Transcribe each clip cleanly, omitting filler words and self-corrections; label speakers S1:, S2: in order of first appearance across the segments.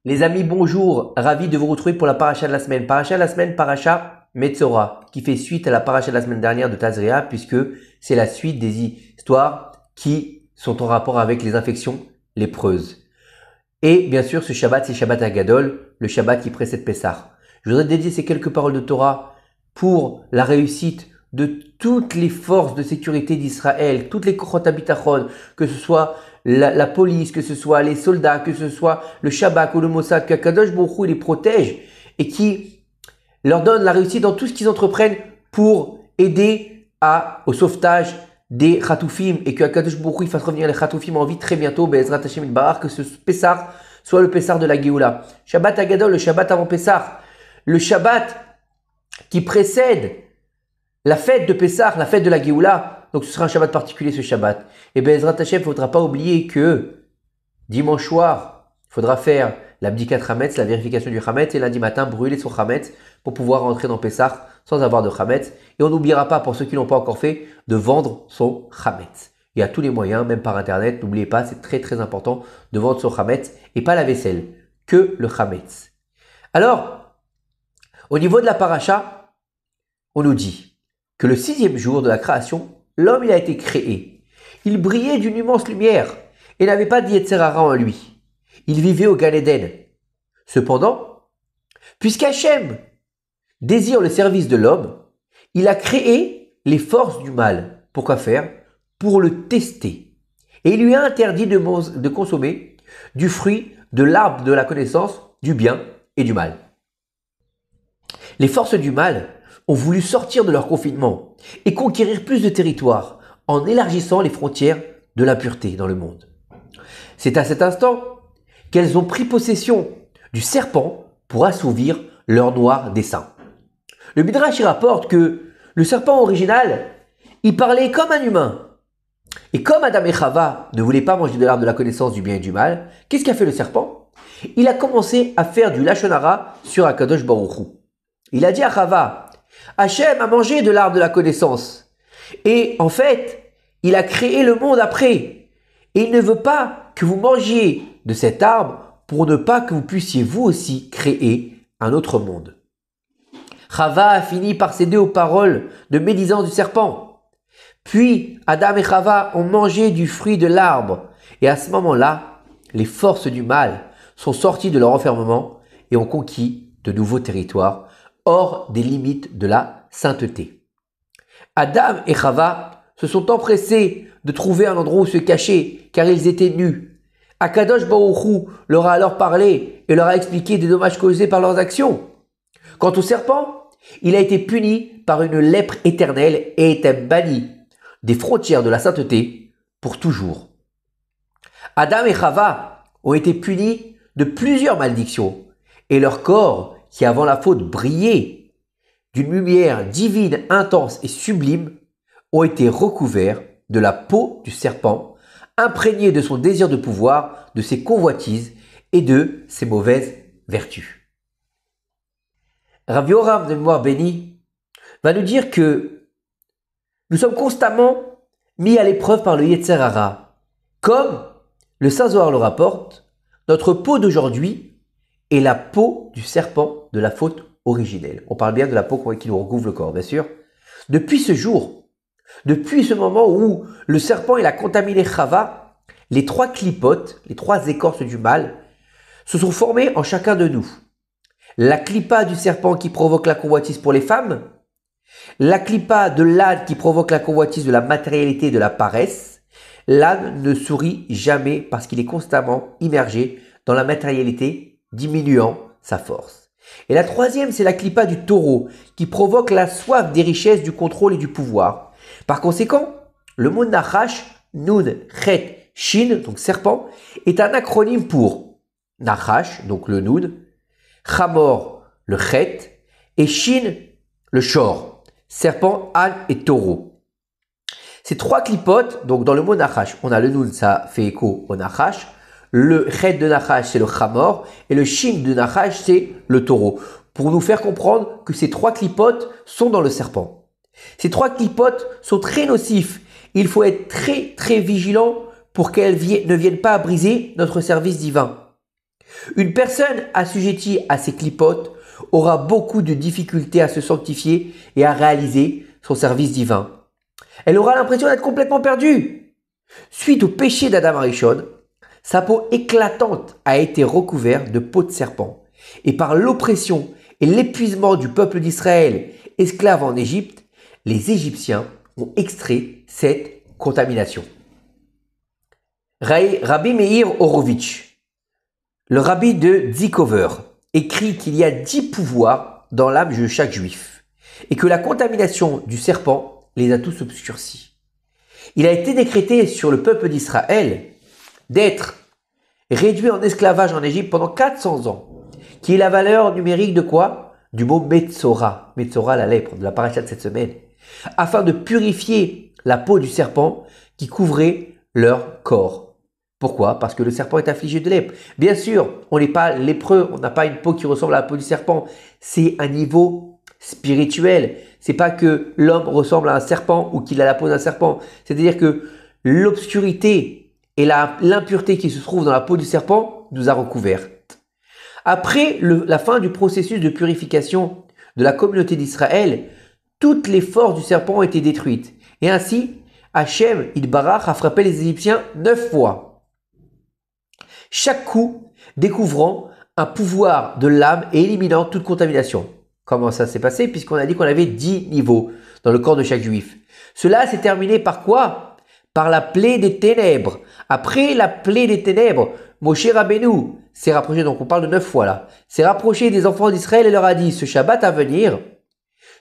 S1: Les amis, bonjour, ravi de vous retrouver pour la paracha de la semaine. Paracha de la semaine, paracha Metzora, qui fait suite à la paracha de la semaine dernière de Tazria, puisque c'est la suite des histoires qui sont en rapport avec les infections lépreuses. Et bien sûr, ce Shabbat, c'est Shabbat Hagadol, le Shabbat qui précède Pessah. Je voudrais dédier ces quelques paroles de Torah pour la réussite de toutes les forces de sécurité d'Israël, toutes les Kochot HaBitachon, que ce soit la police, que ce soit les soldats, que ce soit le Shabak ou le Mossad, qu'Akadosh Baruch Hu les protège et qui leur donne la réussite dans tout ce qu'ils entreprennent pour aider au sauvetage des Khatoufim et que Akadosh Baruch Hu fasse revenir les Khatoufim en vie très bientôt, Be'ezrat Hashem Itbarach, que ce Pessah soit le Pessah de la Géoula. Shabbat Hagadol, le Shabbat avant Pessah, le Shabbat qui précède la fête de Pessah, la fête de la Géoula. Donc ce sera un Shabbat particulier ce Shabbat. Et Be'ezrat Hashem, il ne faudra pas oublier que dimanche soir, il faudra faire l'abdikat Hametz, la vérification du Hametz, et lundi matin, brûler son Hametz pour pouvoir rentrer dans Pessah sans avoir de Hametz. Et on n'oubliera pas, pour ceux qui ne l'ont pas encore fait, de vendre son Hametz. Il y a tous les moyens, même par Internet, n'oubliez pas, c'est très très important de vendre son Hametz et pas la vaisselle, que le Hametz. Alors, au niveau de la paracha, on nous dit que le 6e jour de la création, l'homme, il a été créé. Il brillait d'une immense lumière et n'avait pas d'Yetzer Hara en lui. Il vivait au Gan Eden. Cependant, puisqu'Hachem désire le service de l'homme, il a créé les forces du mal. Pourquoi faire? Pour le tester. Et il lui a interdit de consommer du fruit de l'arbre de la connaissance du bien et du mal. Les forces du mal ont voulu sortir de leur confinement et conquérir plus de territoire en élargissant les frontières de l'impureté dans le monde. C'est à cet instant qu'elles ont pris possession du serpent pour assouvir leur noir dessein. Le Midrash y rapporte que le serpent original, il parlait comme un humain. Et comme Adam et Chava ne voulaient pas manger de l'arbre de la connaissance du bien et du mal, qu'est-ce qu'a fait le serpent? Il a commencé à faire du Lashon Hara sur Akadosh Baruch Hu. Il a dit à Chava, Hachem a mangé de l'arbre de la connaissance. Et en fait, il a créé le monde après. Et il ne veut pas que vous mangiez de cet arbre pour ne pas que vous puissiez vous aussi créer un autre monde. Chava a fini par céder aux paroles de médisance du serpent. Puis Adam et Chava ont mangé du fruit de l'arbre. Et à ce moment-là, les forces du mal sont sorties de leur enfermement et ont conquis de nouveaux territoires hors des limites de la sainteté. Adam et Chava se sont empressés de trouver un endroit où se cacher car ils étaient nus. Akadosh Baruch Hu leur a alors parlé et leur a expliqué des dommages causés par leurs actions. Quant au serpent, il a été puni par une lèpre éternelle et était banni des frontières de la sainteté pour toujours. Adam et Chava ont été punis de plusieurs malédictions et leur corps, qui avant la faute brillait d'une lumière divine intense et sublime, ont été recouverts de la peau du serpent, imprégnés de son désir de pouvoir, de ses convoitises et de ses mauvaises vertus. Rav Yoram de mémoire béni va nous dire que nous sommes constamment mis à l'épreuve par le Yetzer Hara. Comme le Saint Zohar le rapporte, notre peau d'aujourd'hui est la peau du serpent de la faute originelle. On parle bien de la peau qui nous recouvre le corps, bien sûr. Depuis ce jour, depuis ce moment où le serpent il a contaminé Chava, les 3 clipotes, les 3 écorces du mal, se sont formées en chacun de nous. La clipa du serpent qui provoque la convoitise pour les femmes, la clipa de l'âne qui provoque la convoitise de la matérialité et de la paresse. L'âne ne sourit jamais parce qu'il est constamment immergé dans la matérialité, diminuant sa force. Et la 3e, c'est la clipa du taureau qui provoque la soif des richesses, du contrôle et du pouvoir. Par conséquent, le mot Nachash, Nun, Chet, Shin, donc serpent, est un acronyme pour Nachash, donc le Nun, Chamor, le Chet, et Shin, le Shor, serpent, âne et taureau. Ces 3 clipotes, donc dans le mot Nachash, on a le Nun, ça fait écho au Nachash, le Chet de Nachash, c'est le Chamor, et le Shin de Nachash, c'est le taureau. Pour nous faire comprendre que ces 3 clipotes sont dans le serpent. Ces 3 clipotes sont très nocifs. Il faut être très très vigilant pour qu'elles ne viennent pas à briser notre service divin. Une personne assujettie à ces clipotes aura beaucoup de difficultés à se sanctifier et à réaliser son service divin. Elle aura l'impression d'être complètement perdue. Suite au péché d'Adam Arishon, sa peau éclatante a été recouverte de peau de serpent. Et par l'oppression et l'épuisement du peuple d'Israël, esclave en Égypte, les Égyptiens ont extrait cette contamination. Rabbi Meir Horowitz, le rabbi de Tzikover, écrit qu'il y a 10 pouvoirs dans l'âme de chaque juif et que la contamination du serpent les a tous obscurcis. Il a été décrété sur le peuple d'Israël d'être réduit en esclavage en Égypte pendant 400 ans, qui est la valeur numérique de quoi? Du mot Metzora, Metzora la lèpre, de la paracha de cette semaine, afin de purifier la peau du serpent qui couvrait leur corps. Pourquoi? Parce que le serpent est affligé de lèpre. Bien sûr, on n'est pas lépreux, on n'a pas une peau qui ressemble à la peau du serpent. C'est un niveau spirituel. C'est pas que l'homme ressemble à un serpent ou qu'il a la peau d'un serpent. C'est-à-dire que l'obscurité et l'impureté qui se trouve dans la peau du serpent nous a recouverts. Après la fin du processus de purification de la communauté d'Israël, toutes les forces du serpent ont été détruites. Et ainsi, Hachem Yitbarach a frappé les Égyptiens 9 fois. Chaque coup découvrant un pouvoir de l'âme et éliminant toute contamination. Comment ça s'est passé? Puisqu'on a dit qu'on avait 10 niveaux dans le corps de chaque juif. Cela s'est terminé par quoi? Par la plaie des ténèbres. Après la plaie des ténèbres, Moshe Rabbeinu s'est rapproché, donc on parle de 9 fois là, s'est rapproché des enfants d'Israël et leur a dit, ce Shabbat à venir,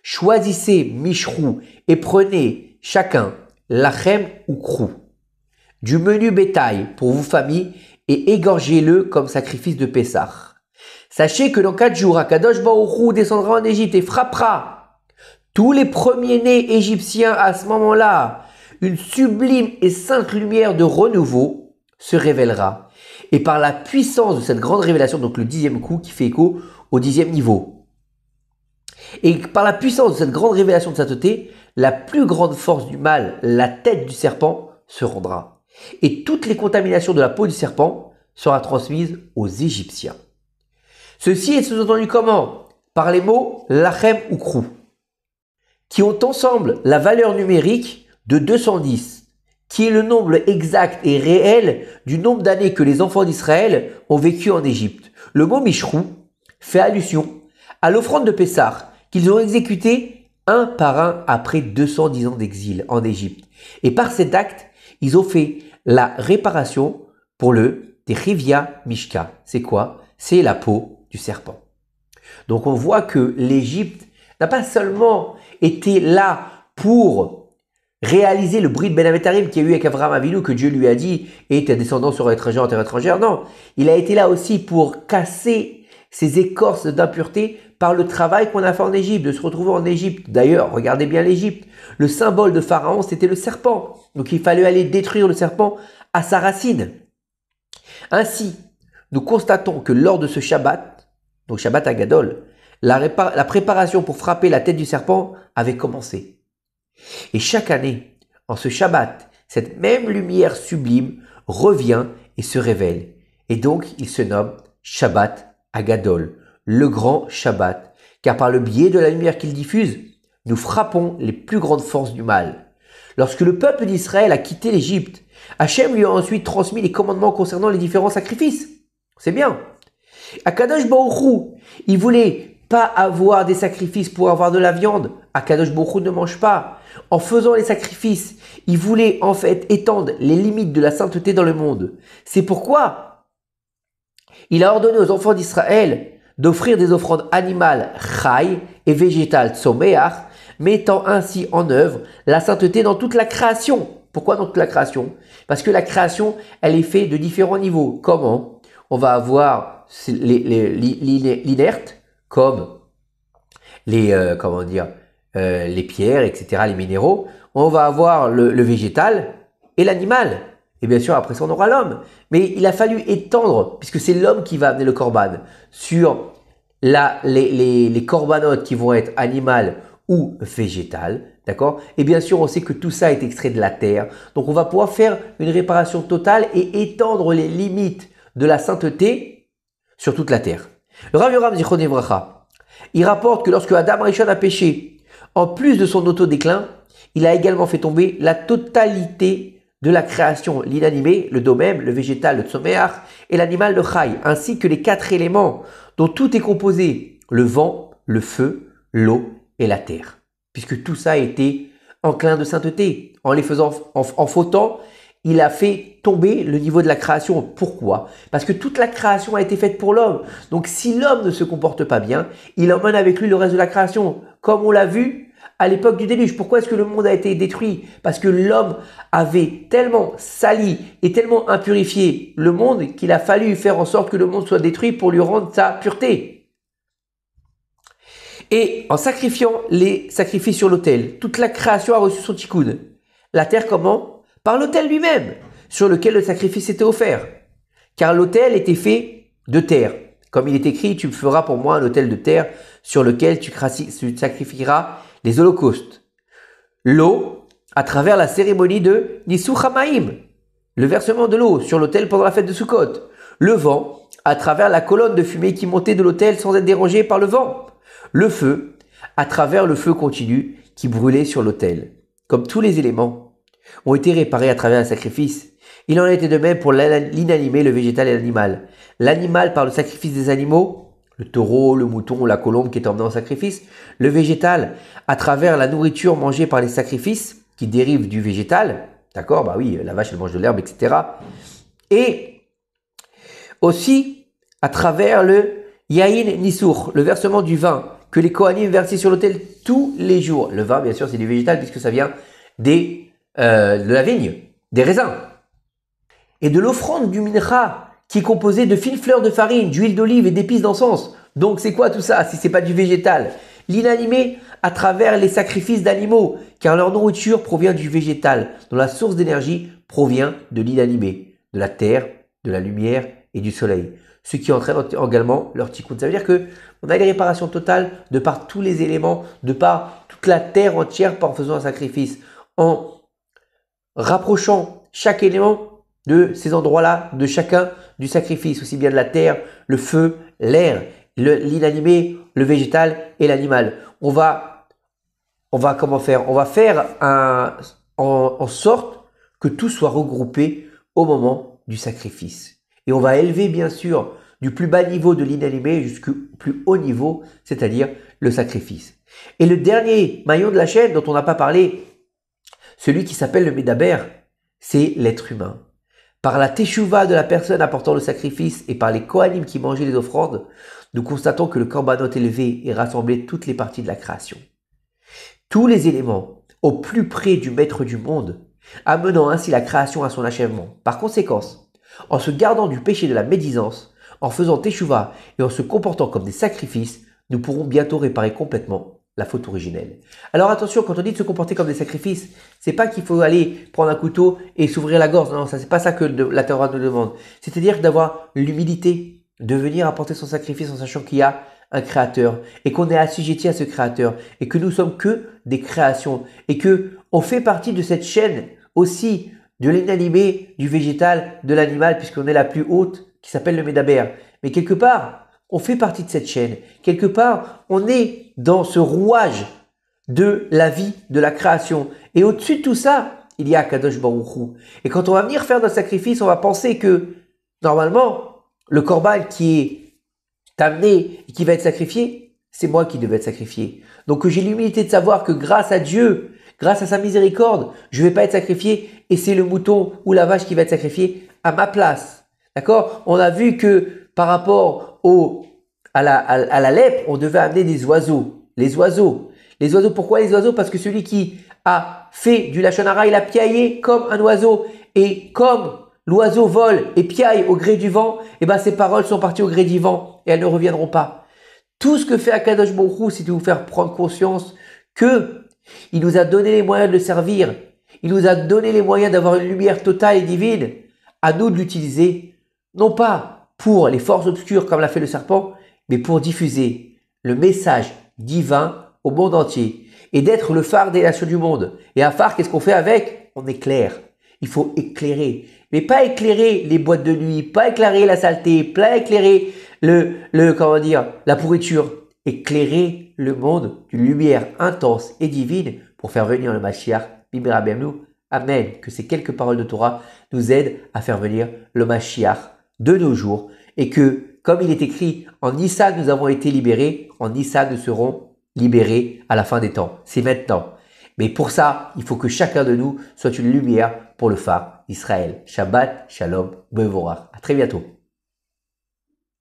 S1: choisissez Mishrou et prenez chacun lachem ou krou, du menu bétail pour vos familles et égorgez-le comme sacrifice de Pessah. Sachez que dans 4 jours, Akadosh Baruch Hu descendra en Égypte et frappera tous les premiers-nés égyptiens à ce moment-là. Une sublime et sainte lumière de renouveau se révélera. Et par la puissance de cette grande révélation, donc le 10e coup qui fait écho au 10e niveau, et par la puissance de cette grande révélation de sainteté, la plus grande force du mal, la tête du serpent, se rendra. Et toutes les contaminations de la peau du serpent sera transmise aux Égyptiens. Ceci est sous-entendu comment? Par les mots lachem ou krou, qui ont ensemble la valeur numérique de 210, qui est le nombre exact et réel du nombre d'années que les enfants d'Israël ont vécu en Égypte. Le mot Mishrou fait allusion à l'offrande de Pessah qu'ils ont exécutée un par un après 210 ans d'exil en Égypte. Et par cet acte, ils ont fait la réparation pour le Techivia Mishka. C'est quoi? C'est la peau du serpent. Donc on voit que l'Égypte n'a pas seulement été là pour réaliser le brit de Ben Avetarim qu'il y a eu avec Abraham Avinu, que Dieu lui a dit « et tes descendants seront étrangers en terre étrangère ». Non, il a été là aussi pour casser ces écorces d'impureté par le travail qu'on a fait en Égypte, de se retrouver en Égypte. D'ailleurs, regardez bien l'Égypte. Le symbole de Pharaon, c'était le serpent. Donc il fallait aller détruire le serpent à sa racine. Ainsi, nous constatons que lors de ce Shabbat, donc Shabbat Agadol, la préparation pour frapper la tête du serpent avait commencé. Et chaque année, en ce Shabbat, cette même lumière sublime revient et se révèle. Et donc, il se nomme Shabbat Agadol, le grand Shabbat, car par le biais de la lumière qu'il diffuse, nous frappons les plus grandes forces du mal. Lorsque le peuple d'Israël a quitté l'Égypte, Hachem lui a ensuite transmis les commandements concernant les différents sacrifices. C'est bien. Akadosh Baruch Hu, il voulait pas avoir des sacrifices pour avoir de la viande. Akadosh Baruch Hu ne mange pas. En faisant les sacrifices, il voulait en fait étendre les limites de la sainteté dans le monde. C'est pourquoi il a ordonné aux enfants d'Israël d'offrir des offrandes animales chai et végétales tzomeach, mettant ainsi en œuvre la sainteté dans toute la création. Pourquoi dans toute la création? Parce que la création, elle est faite de différents niveaux. Comment? On va avoir l'inerte, comme les, les pierres, etc., les minéraux. On va avoir le végétal et l'animal. Et bien sûr, après ça, on aura l'homme. Mais il a fallu étendre, puisque c'est l'homme qui va amener le korban, sur les corbanotes qui vont être animales ou végétales. D'accord? Et bien sûr, on sait que tout ça est extrait de la terre. Donc, on va pouvoir faire une réparation totale et étendre les limites de la sainteté sur toute la terre. Le Rav Yoram Zichron Livracha, il rapporte que lorsque Adam Rishon a péché, en plus de son auto-déclin, il a également fait tomber la totalité de la création, l'inanimé, le domem, le végétal, le tsomeach, et l'animal, le chai, ainsi que les 4 éléments dont tout est composé, le vent, le feu, l'eau et la terre. Puisque tout ça a été enclin de sainteté. En les faisant, en fautant, il a fait tomber le niveau de la création. Pourquoi? Parce que toute la création a été faite pour l'homme. Donc si l'homme ne se comporte pas bien, il emmène avec lui le reste de la création. Comme on l'a vu à l'époque du déluge. Pourquoi est-ce que le monde a été détruit? Parce que l'homme avait tellement sali et tellement impurifié le monde qu'il a fallu faire en sorte que le monde soit détruit pour lui rendre sa pureté. Et en sacrifiant les sacrifices sur l'autel, toute la création a reçu son tikkun. La terre comment? Par l'autel lui-même, sur lequel le sacrifice était offert. Car l'autel était fait de terre. Comme il est écrit, tu me feras pour moi un autel de terre sur lequel tu sacrifieras les holocaustes. L'eau, à travers la cérémonie de Nisou Hamaim, le versement de l'eau sur l'autel pendant la fête de Sukkot. Le vent, à travers la colonne de fumée qui montait de l'autel sans être dérangée par le vent. Le feu, à travers le feu continu qui brûlait sur l'autel. Comme tous les éléments ont été réparés à travers un sacrifice, il en était de même pour l'inanimé, le végétal et l'animal. L'animal par le sacrifice des animaux, le taureau, le mouton, la colombe qui est emmené en sacrifice. Le végétal, à travers la nourriture mangée par les sacrifices qui dérivent du végétal. D'accord? Bah oui, la vache, elle mange de l'herbe, etc. Et aussi, à travers le yaïn nisour, le versement du vin que les Kohanim versaient sur l'autel tous les jours. Le vin, bien sûr, c'est du végétal puisque ça vient de la vigne, des raisins. Et de l'offrande du mincha, qui est composé de fines fleurs de farine, d'huile d'olive et d'épices d'encens. Donc c'est quoi tout ça si c'est pas du végétal? L'inanimé à travers les sacrifices d'animaux, car leur nourriture provient du végétal, dont la source d'énergie provient de l'inanimé, de la terre, de la lumière et du soleil. Ce qui entraîne également leur tikkun. Ça veut dire que on a les réparations totales de par tous les éléments, de par toute la terre entière en faisant un sacrifice, en rapprochant chaque élément de ces endroits-là, de chacun du sacrifice, aussi bien de la terre, le feu, l'air, l'inanimé, le végétal et l'animal. On va comment faire? On va faire en sorte que tout soit regroupé au moment du sacrifice. Et on va élever bien sûr du plus bas niveau de l'inanimé jusqu'au plus haut niveau, c'est-à-dire le sacrifice. Et le dernier maillon de la chaîne dont on n'a pas parlé, celui qui s'appelle le Médaber, c'est l'être humain. Par la teshuva de la personne apportant le sacrifice et par les Kohanim qui mangeaient les offrandes, nous constatons que le korbanot élevé et rassemblé toutes les parties de la création. Tous les éléments au plus près du maître du monde, amenant ainsi la création à son achèvement. Par conséquent, en se gardant du péché de la médisance, en faisant teshuva et en se comportant comme des sacrifices, nous pourrons bientôt réparer complètement la faute originelle. Alors attention, quand on dit de se comporter comme des sacrifices, c'est pas qu'il faut aller prendre un couteau et s'ouvrir la gorge. Non, ça c'est pas ça que la Torah nous demande. C'est-à-dire d'avoir l'humilité, de venir apporter son sacrifice en sachant qu'il y a un créateur et qu'on est assujetti à ce créateur et que nous sommes que des créations et que on fait partie de cette chaîne aussi de l'inanimé, du végétal, de l'animal puisqu'on est la plus haute qui s'appelle le Médaber. Mais quelque part, on fait partie de cette chaîne. Quelque part, on est dans ce rouage de la vie, de la création. Et au-dessus de tout ça, il y a Kadosh Baruch Hu. Et quand on va venir faire notre sacrifice, on va penser que, normalement, le korban qui est amené et qui va être sacrifié, c'est moi qui devais être sacrifié. Donc j'ai l'humilité de savoir que grâce à Dieu, grâce à sa miséricorde, je ne vais pas être sacrifié et c'est le mouton ou la vache qui va être sacrifié à ma place. D'accord? On a vu que par rapport à la lèpre, on devait amener des oiseaux. Les oiseaux. Les oiseaux, pourquoi les oiseaux? Parce que celui qui a fait du Lachon Hara, il a piaillé comme un oiseau. Et comme l'oiseau vole et piaille au gré du vent, et ben ses paroles sont parties au gré du vent et elles ne reviendront pas. Tout ce que fait Akadosh Baruch Hu, c'est de vous faire prendre conscience que il nous a donné les moyens de le servir. Il nous a donné les moyens d'avoir une lumière totale et divine. À nous de l'utiliser, non pas pour les forces obscures comme l'a fait le serpent, mais pour diffuser le message divin au monde entier et d'être le phare des nations du monde. Et un phare, qu'est-ce qu'on fait avec? On éclaire. Il faut éclairer. Mais pas éclairer les boîtes de nuit, pas éclairer la saleté, pas éclairer comment dire, la pourriture, éclairer le monde d'une lumière intense et divine pour faire venir le Mashiach. Bimera Bienvenue. Amen. Que ces quelques paroles de Torah nous aident à faire venir le Mashiach de nos jours et que, comme il est écrit, en Nissan nous avons été libérés, en Nissan nous serons libérés à la fin des temps. C'est maintenant. Mais pour ça, il faut que chacun de nous soit une lumière pour le phare d'Israël. Shabbat, Shalom, Bevorach. À très bientôt.